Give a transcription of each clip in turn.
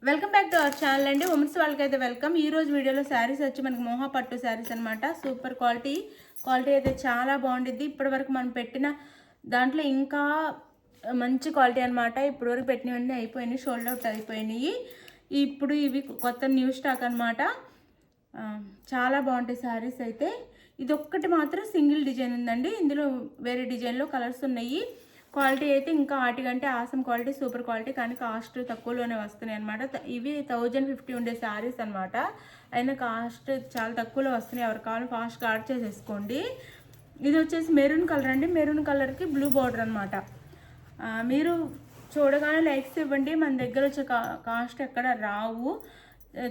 Welcome back to our channel అండి. Women's వాళ్ళకైతే welcome. ఈ రోజు వీడియోలో శారీస్ వచ్చి మనకి మోహా పట్టు శారీస్ అనమాట. సూపర్ క్వాలిటీ అయితే చాలా బాగుండిద్ది. ఇప్పటివరకు మనం పెట్టిన దాంట్లో ఇంకా మంచి క్వాలిటీ అనమాట. ఇప్పటివరకు పెట్టినవన్నీ అయిపోయినాయి, షోల్డ్ అవుట్ అయిపోయినాయి. ఇప్పుడు ఇవి కొత్త న్యూ స్టాక్ అనమాట. చాలా బాగుంటాయి శారీస్ అయితే. ఇది ఒక్కటి మాత్రం సింగిల్ డిజైన్ ఉందండి. ఇందులో వేరే డిజైన్లో కలర్స్ ఉన్నాయి. క్వాలిటీ అయితే ఇంకా వాటికంటే ఆసమ్ క్వాలిటీ, సూపర్ క్వాలిటీ, కానీ కాస్ట్ తక్కువలోనే వస్తున్నాయి అనమాట. ఇవి 1050 ఉండే శారీస్ అనమాట. అయినా కాస్ట్ చాలా తక్కువలో వస్తున్నాయి. ఎవరు కావాలి ఫాస్ట్గా ఆర్డర్ చేసేసుకోండి. ఇది వచ్చేసి మెరూన్ కలర్ అండి. మెరూన్ కలర్కి బ్లూ బార్డర్ అనమాట. మీరు చూడగానే లైక్స్ ఇవ్వండి. మన దగ్గర వచ్చే కాస్ట్ ఎక్కడ రావు.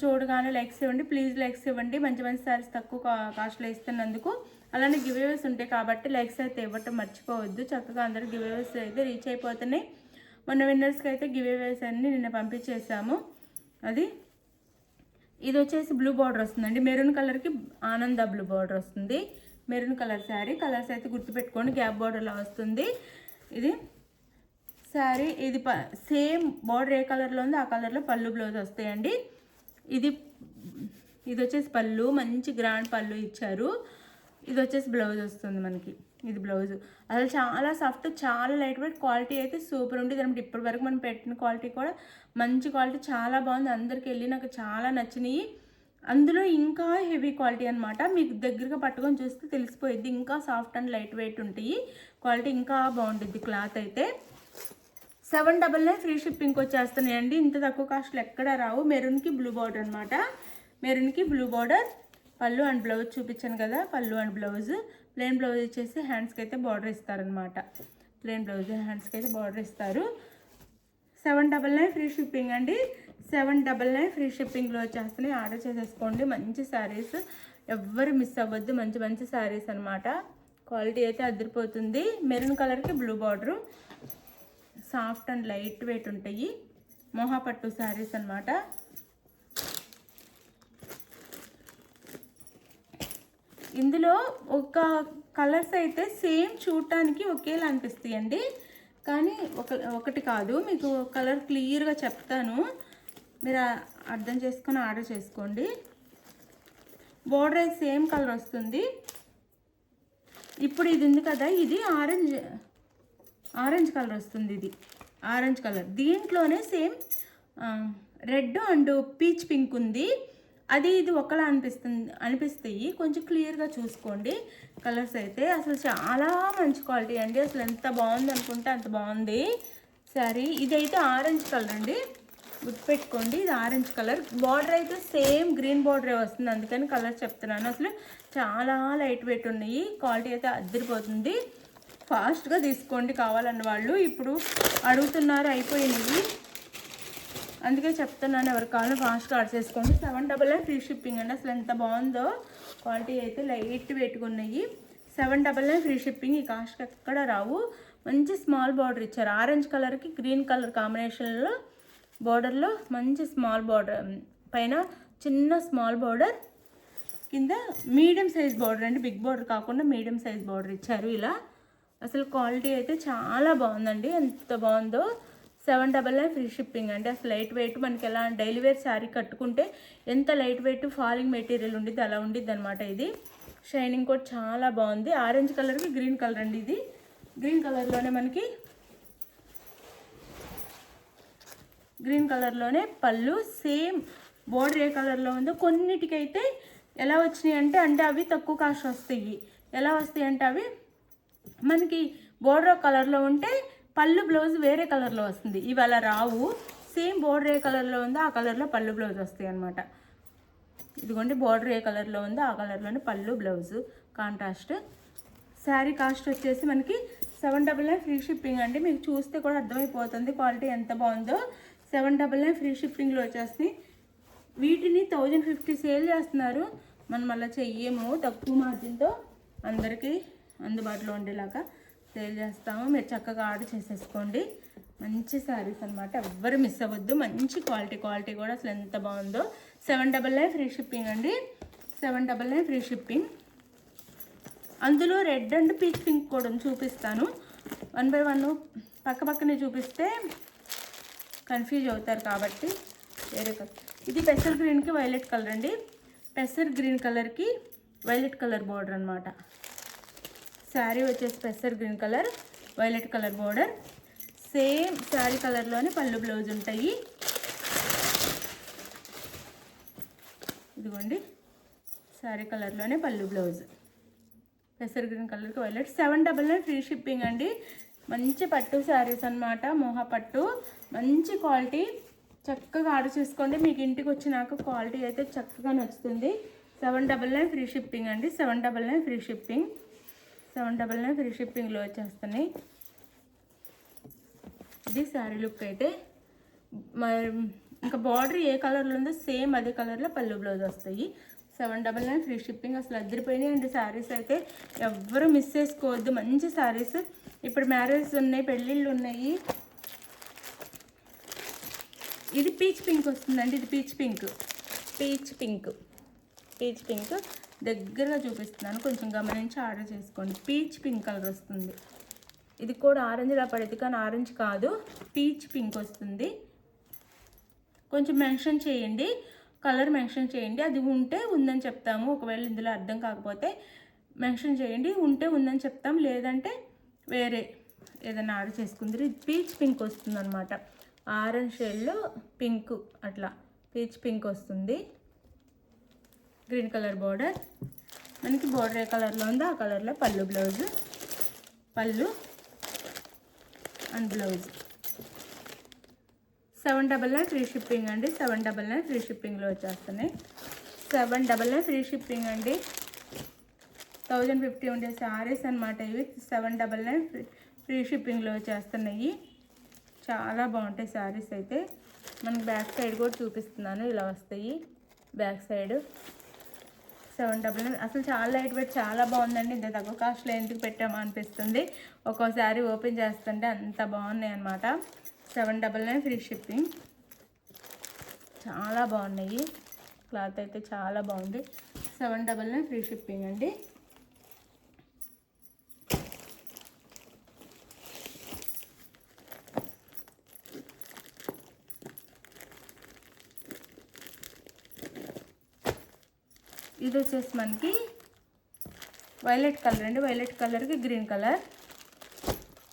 చూడగానే లైక్స్ ఇవ్వండి, ప్లీజ్ లైక్స్ ఇవ్వండి. మంచి మంచి శారీస్ తక్కువ కాస్ట్లో ఇస్తున్నందుకు. అలానే గివేవేస్ ఉంటాయి కాబట్టి లైక్స్ అయితే ఇవ్వటం మర్చిపోవద్దు. చక్కగా అందరూ గివేవేస్ అయితే రీచ్ అయిపోతున్నాయి. మొన్న విన్నర్స్కి అయితే గివేవేస్ అన్నీ నిన్న పంపించేసాము. ఇది వచ్చేసి బ్లూ బార్డర్ వస్తుందండి. మెరూన్ కలర్కి ఆనంద బ్లూ బార్డర్ వస్తుంది. Maroon colour sari. కలర్స్ అయితే గుర్తుపెట్టుకోండి, గ్యాప్ బార్డర్లా వస్తుంది. ఇది శారీ. ఇది సేమ్ బార్డర్ ఏ కలర్లో ఉందో ఆ కలర్లో పళ్ళు బ్లౌజ్ వస్తాయండి. ఇది వచ్చేసి పళ్ళు, మంచి గ్రాండ్ పళ్ళు ఇచ్చారు. ఇది వచ్చేసి బ్లౌజ్ వస్తుంది మనకి. ఇది బ్లౌజ్ అసలు చాలా సాఫ్ట్, చాలా లైట్ వెయిట్, క్వాలిటీ అయితే సూపర్ ఉంటుంది అనమాట. ఇప్పటి వరకు మనం పెట్టిన క్వాలిటీ కూడా మంచి క్వాలిటీ, చాలా బాగుంది. అందరికి వెళ్ళి నాకు చాలా నచ్చినాయి. అందులో ఇంకా హెవీ క్వాలిటీ అనమాట. మీకు దగ్గరగా పట్టుకొని చూస్తే తెలిసిపోయిద్ది. ఇంకా సాఫ్ట్ అండ్ లైట్ వెయిట్ ఉంటాయి. క్వాలిటీ ఇంకా బాగుంటుంది. క్లాత్ అయితే 799 ఫ్రీ షిప్పింగ్కి వచ్చేస్తున్నాయండి. ఇంత తక్కువ కాస్ట్లు ఎక్కడ రావు. మెరూన్కి బ్లూ బార్డర్ అనమాట. మెరూన్కి బ్లూ బార్డర్, పళ్ళు అండ్ బ్లౌజ్ చూపించాను కదా. పళ్ళు అండ్ బ్లౌజ్, ప్లెయిన్ బ్లౌజ్ ఇచ్చేసి హ్యాండ్స్కి అయితే బార్డర్ ఇస్తారనమాట. ప్లెయిన్ బ్లౌజ్, హ్యాండ్స్కి అయితే బార్డర్ ఇస్తారు. 799 ఫ్రీ షిప్పింగ్ అండి. 799 ఫ్రీ షిప్పింగ్లో వచ్చేస్తున్నాయి. ఆర్డర్ చేసేసుకోండి. మంచి శారీస్, ఎవ్వరు మిస్ అవ్వద్దు. మంచి మంచి శారీస్ అనమాట. క్వాలిటీ అయితే అదిరిపోతుంది. మెరూన్ కలర్కి blue border, soft and light weight ఉంటాయి. మోహా పట్టు శారీస్ అనమాట. ఇందులో ఒక కలర్స్ అయితే సేమ్ చూడటానికి ఒకేలా అనిపిస్తాయండి, కానీ ఒకటి కాదు. మీకు కలర్ క్లియర్గా చెప్తాను, మీరు అర్థం చేసుకొని ఆర్డర్ చేసుకోండి. బోర్డర్ అయితే సేమ్ కలర్ వస్తుంది. ఇప్పుడు ఇది ఉంది కదా, ఇది ఆరెంజ్ కలర్ వస్తుంది. ఇది ఆరెంజ్ కలర్. దీంట్లోనే same red and peach pink ఉంది. ఇది ఒకలా అనిపిస్తాయి. కొంచెం క్లియర్గా చూసుకోండి. కలర్స్ అయితే అసలు చాలా మంచి క్వాలిటీ అండి. అసలు ఎంత బాగుంది అనుకుంటే అంత బాగుంది శారీ. ఇదైతే ఆరెంజ్ కలర్ అండి, గుర్తుపెట్టుకోండి. ఇది ఆరెంజ్ కలర్. బార్డర్ అయితే సేమ్ గ్రీన్ బార్డరే వస్తుంది, అందుకని కలర్ చెప్తున్నాను. అసలు చాలా లైట్ వెయిట్ ఉన్నాయి. క్వాలిటీ అయితే అద్దరిపోతుంది. ఫాస్ట్గా తీసుకోండి కావాలన్న వాళ్ళు. ఇప్పుడు అడుగుతున్నారు, అయిపోయినవి, అందుకే చెప్తున్నాను. ఎవరికి కావాలో ఫాస్ట్గా ఆర్డర్ చేసుకోండి. 799 ఫ్రీ షిప్పింగ్ అండి. అసలు ఎంత బాగుందో. క్వాలిటీ అయితే లైట్ వెయిట్గా ఉన్నాయి. 799 ఫ్రీ షిప్పింగ్. ఈ కాస్ట్కి ఎక్కడ రావు. మంచి స్మాల్ బార్డర్ ఇచ్చారు. ఆరెంజ్ కలర్కి గ్రీన్ కలర్ కాంబినేషన్లో బార్డర్లో మంచి స్మాల్ బార్డర్, పైన చిన్న స్మాల్ బార్డర్, కింద మీడియం సైజ్ బార్డర్ అండి. బిగ్ బార్డర్ కాకుండా మీడియం సైజ్ బార్డర్ ఇచ్చారు ఇలా. అసలు క్వాలిటీ అయితే చాలా బాగుందండి. ఎంత బాగుందో. 799 ఫ్రీ షిప్పింగ్ అండి. అసలు లైట్ వెయిట్, మనకి ఎలా డైలీ వేర్ శారీ కట్టుకుంటే ఎంత లైట్ వెయిట్ ఫాలింగ్ మెటీరియల్ ఉండిద్ది అలా ఉండిద్ది అనమాట. ఇది షైనింగ్ కూడా చాలా బాగుంది. ఆరెంజ్ కలర్కి గ్రీన్ కలర్ అండి. ఇది గ్రీన్ కలర్లోనే మనకి గ్రీన్ కలర్లోనే పళ్ళు. సేమ్ బోర్డర్ ఏ కలర్లో ఉందో. కొన్నిటికైతే ఎలా వచ్చినాయి అంటే అవి తక్కువ కాస్ట్ వస్తాయి. ఎలా వస్తాయి అంటే అవి మనకి బోర్డర్ కలర్లో ఉంటే పళ్ళు బ్లౌజ్ వేరే కలర్లో వస్తుంది. ఇవి అలా రావు. సేమ్ బోర్డర్ ఏ కలర్లో ఉందో ఆ కలర్లో పళ్ళు బ్లౌజ్ వస్తాయి అనమాట. ఇదిగోండి, బోర్డర్ ఏ కలర్లో ఉందో ఆ కలర్లోనే పళ్ళు బ్లౌజు కాంట్రాస్ట్. శారీ కాస్ట్ వచ్చేసి మనకి 799 ఫ్రీ షిప్పింగ్ అండి. మీకు చూస్తే కూడా అర్థమైపోతుంది క్వాలిటీ ఎంత బాగుందో. 799 ఫ్రీ షిప్పింగ్లో వచ్చేసి వీటిని 1050 సేల్ చేస్తున్నారు. మనం అలా చెయ్యము. తక్కువ మార్జిన్తో అందరికీ అందుబాటులో ఉండేలాగా సేల్ చేస్తాము. మీరు చక్కగా ఆర్డర్ చేసేసుకోండి. మంచి శారీస్ అనమాట, ఎవ్వరు మిస్ అవ్వద్దు. మంచి క్వాలిటీ కూడా అసలు ఎంత బాగుందో. 799 ఫ్రీ షిప్పింగ్ అండి. 799 ఫ్రీ షిప్పింగ్. అందులో రెడ్ అండ్ పీచ్ పింక్ కూడా చూపిస్తాను. 1 by 1 పక్క పక్కనే చూపిస్తే కన్ఫ్యూజ్ అవుతారు కాబట్టి వేరే కలర్. ఇది పెసర్ గ్రీన్కి వైలెట్ కలర్ అండి. పెసర్ గ్రీన్ కలర్కి వైలెట్ కలర్ బార్డర్ అనమాట. శారీ వచ్చేసి పెసర్ green colour, violet colour border. Same sari కలర్లోనే పళ్ళు బ్లౌజ్ ఉంటాయి. ఇదిగోండి శారీ కలర్లోనే పళ్ళు బ్లౌజ్. పెసర్ గ్రీన్ కలర్కి వైలెట్. 799 ఫ్రీ షిప్పింగ్ అండి. మంచి పట్టు శారీస్ అనమాట, మోహా పట్టు, మంచి క్వాలిటీ. చక్కగా ఆర్డర్ చేసుకోండి. మీకు ఇంటికి వచ్చినాక క్వాలిటీ అయితే చక్కగా నచ్చుతుంది. 799 ఫ్రీ షిప్పింగ్ అండి. 799 ఫ్రీ షిప్పింగ్. 799 ఫ్రీ షిప్పింగ్లో వచ్చేస్తున్నాయి. ఇది శారీ లుక్ అయితే. మరి ఇంకా బార్డర్ ఏ కలర్లో ఉందో సేమ్ అదే కలర్లో పళ్ళు బ్లౌజ్ వస్తాయి. 799 ఫ్రీ షిప్పింగ్. అసలు అద్దరిపోయినాయి అండి శారీస్ అయితే. ఎవ్వరూ మిస్ చేసుకోవద్దు. మంచి శారీస్. ఇప్పుడు మ్యారేజ్ ఉన్నాయి, పెళ్ళిళ్ళు ఉన్నాయి. ఇది పీచ్ పింక్ వస్తుందండి. ఇది peach pink. Peach pink. Peach pink దగ్గరగా చూపిస్తున్నాను, కొంచెం గమనించి ఆర్డర్ చేసుకోండి. పీచ్ పింక్ కలర్ వస్తుంది. ఇది కూడా ఆరెంజ్లా పడేది కానీ ఆరెంజ్ కాదు, పీచ్ పింక్ వస్తుంది. కొంచెం మెన్షన్ చేయండి, కలర్ మెన్షన్ చేయండి. అది ఉంటే ఉందని చెప్తాము. ఒకవేళ ఇందులో అర్థం కాకపోతే మెన్షన్ చేయండి. ఉంటే ఉందని చెప్తాం, లేదంటే వేరే ఏదైనా ఆర్డర్ చేసుకుందరు. ఇది పీచ్ పింక్ వస్తుంది అనమాట. ఆరెంజ్ షేడ్లో పింక్, అట్లా పీచ్ పింక్ వస్తుంది. Green colour border. మనకి బార్డర్ ఏ కలర్లో ఉందో ఆ కలర్లో pallu blouse. Pallu and blouse. 799 free shipping అండి. 799 ఫ్రీ షిప్పింగ్లో వచ్చేస్తున్నాయి. 799 ఫ్రీ షిప్పింగ్ అండి. 1050 ఉండే శారీస్ అనమాట ఇవి. 799 ఫ్రీ షిప్పింగ్లో వచ్చేస్తున్నాయి. చాలా బాగుంటాయి శారీస్ అయితే. మనకి బ్యాక్ సైడ్ కూడా చూపిస్తున్నాను, ఇలా వస్తాయి బ్యాక్ సైడ్. 799 అసలు చాలా లైట్ వెయిట్, చాలా బాగుందండి. ఇంత తక్కువ కాస్ట్లో ఎందుకు పెట్టామో అనిపిస్తుంది ఒక్కోసారి ఓపెన్ చేస్తుంటే. అంత బాగున్నాయి అన్నమాట. 799 ఫ్రీ షిప్పింగ్. చాలా బాగున్నాయి. క్లాత్ అయితే చాలా బాగుంది. 799 ఫ్రీ షిప్పింగ్ అండి. ఇది వచ్చేసి మనకి వైలెట్ కలర్ అండి. వైలెట్ కలర్కి green colour.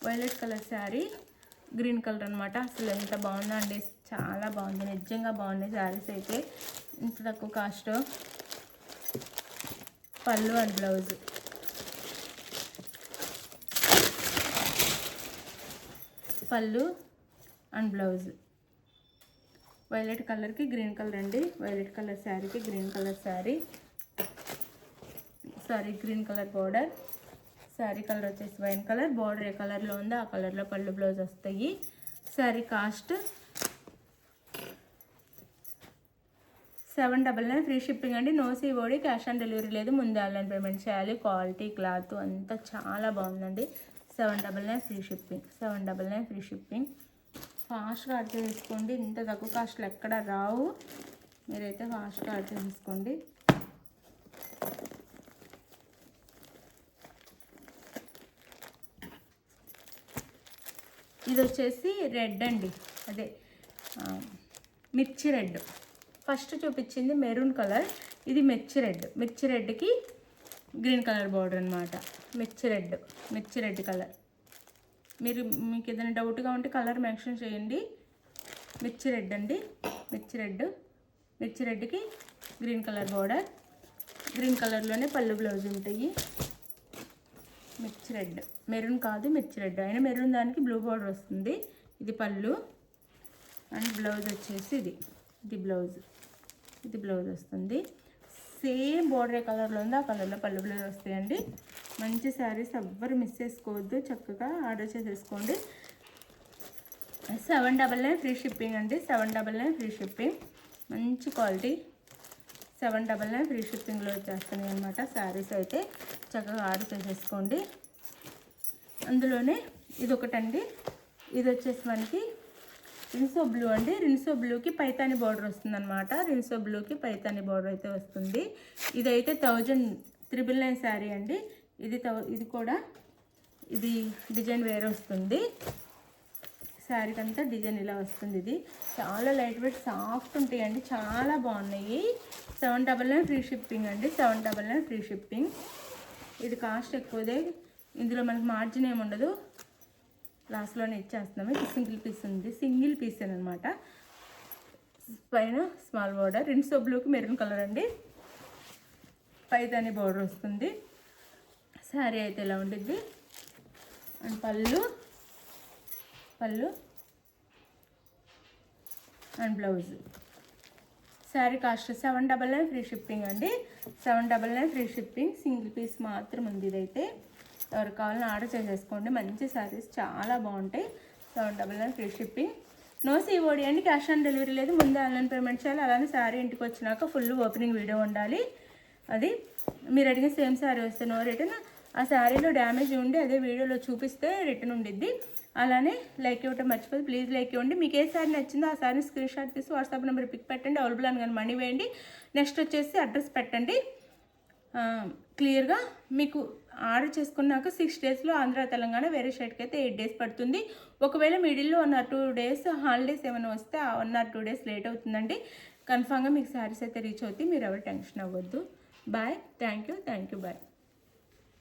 Violet colour sari, green colour అనమాట. అసలు ఎంత బాగుందో అండి, చాలా బాగుంది. నిజంగా బాగున్నాయి శారీస్ అయితే. ఇంత తక్కువ cost. Pallu and blouse. Pallu and blouse. Violet కలర్కి గ్రీన్ కలర్ అండి. వైలెట్ కలర్ శారీకి green colour sari. Sorry, green colour border. Sari colour వచ్చేసి వైన్ కలర్. బార్డర్ ఏ కలర్లో ఉందో ఆ కలర్లో పళ్ళు బ్లౌజ్ వస్తాయి. శారీ కాస్ట్ 799 ఫ్రీ షిప్పింగ్ అండి. No COD, cash on delivery లేదు. ముందు ఆన్లైన్ పేమెంట్ చేయాలి. క్వాలిటీ, క్లాత్ అంతా చాలా బాగుందండి. 799 ఫ్రీ షిప్పింగ్. 799 free shipping. ఫాస్ట్గా ఆర్డర్ చేసుకోండి. ఇంత తక్కువ కాస్ట్లు ఎక్కడ రావు. మీరైతే ఫాస్ట్గా ఆర్డర్ చేసుకోండి. ఇది వచ్చేసి రెడ్ అండి, అదే మిర్చి రెడ్. ఫస్ట్ చూపించింది మెరూన్ కలర్, ఇది మిర్చి రెడ్. మిర్చి రెడ్కి గ్రీన్ కలర్ బార్డర్ అనమాట. మిర్చి రెడ్ కలర్. మీకు ఏదైనా డౌట్గా ఉంటే కలర్ మెన్షన్ చేయండి. మిర్చి రెడ్ అండి. మిర్చి రెడ్కి గ్రీన్ కలర్ బార్డర్. గ్రీన్ కలర్లోనే పళ్ళు బ్లౌజ్ ఉంటాయి. మిర్చి రెడ్, మెరూన్ కాదు మిర్చి రెడ్. అయినా మెరూన్ దానికి బ్లూ బార్డర్ వస్తుంది. ఇది పళ్ళు అండ్ బ్లౌజ్ వచ్చేసి ఇది బ్లౌజ్ వస్తుంది. సేమ్ బార్డర్ ఏ కలర్లో ఉందో ఆ కలర్లో పళ్ళు బ్లౌజ్ వస్తాయండి. మంచి శారీస్, ఎవ్వరు మిస్ చేసుకోవద్దు. చక్కగా ఆర్డర్ చేసేసుకోండి. 799 ఫ్రీ షిప్పింగ్ అండి. 799 ఫ్రీ షిప్పింగ్. మంచి క్వాలిటీ. 799 ఫ్రీ షిప్పింగ్లో వచ్చేస్తున్నాయి అనమాట శారీస్ అయితే. చక్కగా ఆర్డర్ చేసేసుకోండి. అందులోనే ఇది ఒకటండి. ఇది వచ్చేసి మనకి రిన్సో బ్లూ అండి. రిన్సో బ్లూకి పైతాని బార్డర్ వస్తుంది అనమాట. రిన్సో బ్లూకి పైతాని బార్డర్ అయితే వస్తుంది. ఇదైతే 1999 శారీ అండి. ఇది కూడా ఇది డిజైన్ వేరే వస్తుంది. శారీకి అంతా డిజైన్ ఇలా వస్తుంది. ఇది చాలా లైట్ వెయిట్ సాఫ్ట్ ఉంటాయండి, చాలా బాగున్నాయి. 799 ఫ్రీ షిప్పింగ్ అండి, 799 ఫ్రీ షిప్పింగ్. ఇది కాస్ట్ ఎక్కువదే, ఇందులో మనకి మార్జిన్ ఏమి ఉండదు, లాస్ట్లోనే ఇచ్చేస్తున్నాము. ఇది సింగిల్ పీస్ ఉంది, సింగిల్ పీస్ అనమాట. పైన స్మాల్ బోర్డర్, రిన్సో బ్లూకి మెరూన్ కలర్ అండి, పైదాని బోర్డర్ వస్తుంది. శారీ అయితే ఇలా ఉంటుంది. అండ్ పళ్ళు and blouse. Sari cost 799 free shipping అండి, 799 ఫ్రీ షిప్పింగ్. సింగిల్ పీస్ మాత్రం ఉంది ఇదైతే. ఎవరికి కావాలని ఆర్డర్ చేసేసుకోండి, మంచి శారీస్ చాలా బాగుంటాయి. 799 ఫ్రీ షిప్పింగ్. నో COD అండి, క్యాష్ ఆన్ డెలివరీ లేదు, ముందే ఆన్లైన్ పేమెంట్ చేయాలి. అలానే శారీ ఇంటికి వచ్చినాక ఫుల్ ఓపెనింగ్ వీడియో ఉండాలి. అది మీరు అడిగిన సేమ్ శారీ వస్తే నో రిటర్న్. ఆ శారీలో డ్యామేజ్ ఉండి అదే వీడియోలో చూపిస్తే రిటర్న్ ఉండిద్ది. అలానే లైక్ ఇవ్వటం మర్చిపోదు, ప్లీజ్ లైక్ ఇవ్వండి. మీకు ఏ శారీ నచ్చిందో ఆ శారీని స్క్రీన్ షాట్ తీసి వాట్సాప్ నెంబర్ పిక్ పెట్టండి, అవైలబుల్ అని కానీ మనీ వేయండి. నెక్స్ట్ వచ్చేసి అడ్రస్ పెట్టండి క్లియర్గా. మీకు ఆర్డర్ చేసుకున్నాక 6 డేస్లో ఆంధ్ర తెలంగాణ, వేరే స్టేట్కి అయితే 8 డేస్ పడుతుంది. ఒకవేళ మిడిల్లో 1 or 2 డేస్ హాలిడేస్ ఏమైనా వస్తే ఆ 1 or 2 డేస్ లేట్ అవుతుందండి. కన్ఫామ్గా మీకు శారీస్ అయితే రీచ్ అవుతాయి, మీరు ఎవరు టెన్షన్ అవ్వద్దు. Bye, thank you, bye.